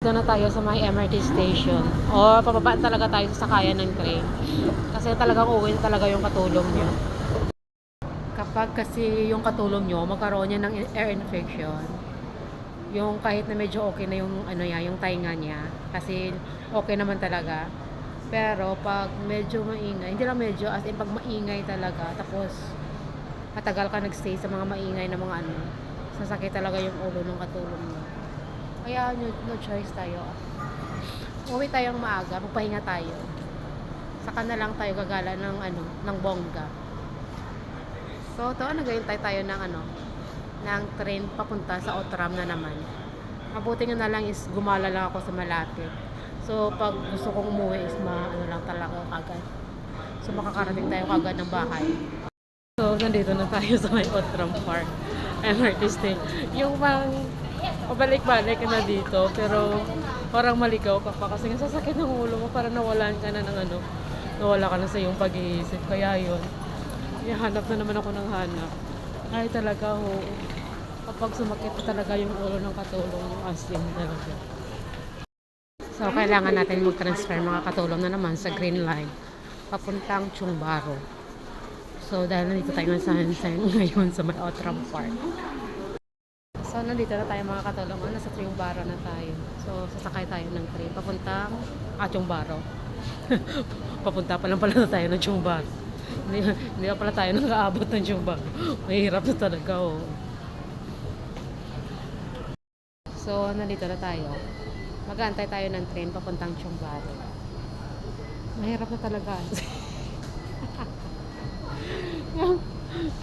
Dito na tayo sa may MRT station. O, pababa talaga tayo sa sakayan ng train. Kasi talagang uwi na talaga yung katulong nyo. Kapag kasi yung katulong nyo, magkaroon niya ng air infection. Yung kahit na medyo okay na yung ano niya, yung tainga niya. Kasi okay naman talaga. Pero pag medyo maingay, hindi lang medyo, as in pag maingay talaga, tapos matagal ka nagstay sa mga maingay na mga ano, sasakit talaga yung ulo ng katulong mo. Kaya no choice tayo. Uwi tayong maaga, magpahinga tayo. Saka na lang tayo gagala ng ano, ng bongga. So, nag-aantay tayo ng ano, ng train papunta sa Outram na naman. Mabuti nga na lang is gumala lang ako sa malapit. So, pag gusto kong umuwi is ano lang talaga agad. So, makakarating tayo agad ng bahay. So, nandito na tayo sa may Outram Park. MRT station. Yung pabalik-balik ka na dito, pero parang maligaw ka pa kasi nga sasakit ng ulo mo, parang nawalan ka na ng ano, nawala ka na sa iyong pag-iisip. Kaya yun, hanap na naman ako ng hanap. Ay talaga, kapag sumakit talaga yung ulo ng katulong, yung asin talaga. So, kailangan natin mag-transfer mga katulong na naman sa Green Line papuntang Chungbaro. So, dahil nandito tayo ngayon sa may Outram Park. So, nandito na tayo mga katulong. Nasa Chungbaro na tayo. So, sasakay tayo ng train papuntang Chungbaro. Papunta pa lang pala na tayo ng Chungbaro. Hindi pa pala tayo nang-aabot ng Chungbaro. Mahirap na talaga, oh. So, nandito na tayo. Mag-aantay tayo ng train papuntang Chungbaro. Mahirap na talaga.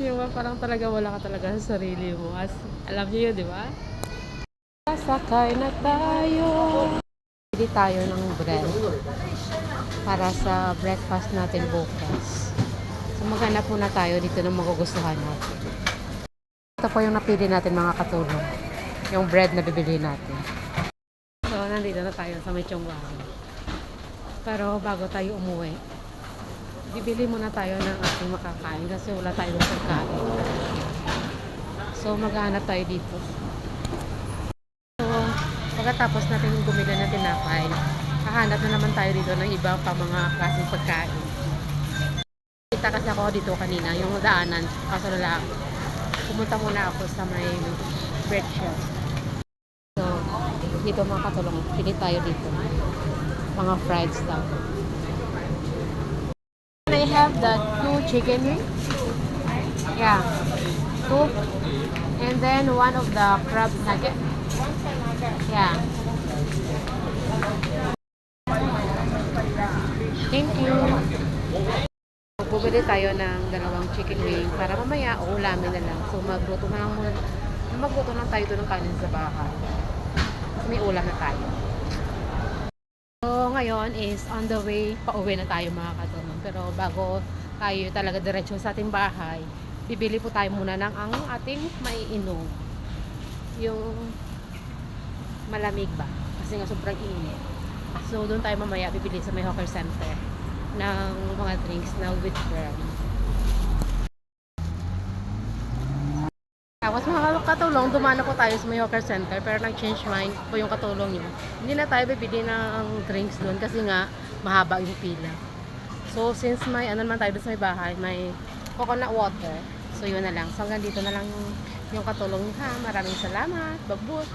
Yung parang talaga wala ka talaga sa sarili mo. Alam niyo yun, di ba? Sasakay na tayo. Bili tayo ng bread para sa breakfast natin bukas. So, maghanap muna tayo dito ng magugustuhan natin. Ito po yung napili natin mga katulong. Yung bread na bibili natin. So, nandito na tayo sa may Chungbaro. Pero bago tayo umuwi, bibili muna tayo ng ating makakain kasi wala tayong pagkain. So, maghahanap tayo dito. So, pagkatapos natin bumili ng tinapay, hahanap na naman tayo dito ng iba pa mga klaseng pagkain. Kita kasi ako dito kanina, yung daanan, kaso lang, pumunta muna ako sa may bread shop. So, dito mga katulong, pili tayo dito. Mga fried stuff. Can I have the 2 chicken wings? Yeah. 2. And then one of the crab nugget. Yeah. Thank you. Bumili tayo ng 2 chicken wing para mamaya uulamin na lang. So magluto lang tayo doon ng kanin sa bahay. May ulam na tayo. So ngayon is on the way, pauwi na tayo mga katulong. Pero bago tayo talaga diretso sa ating bahay, bibili po tayo muna ng ang ating maiinom. Yung malamig ba? Kasi nga sobrang init. So doon tayo mamaya bibili sa may hawker center ng mga drinks na with firm. Tapos mga katulong, dumana po tayo sa may hawker center pero nag-change mind po yung katulong niyo. Hindi na tayo bibili ng drinks doon kasi nga mahaba yung pila. So since may ano naman tayo doon sa may bahay, may coconut water. So yun na lang. So hanggang dito na lang yung katulong niyo ha. Maraming salamat. Bagbut!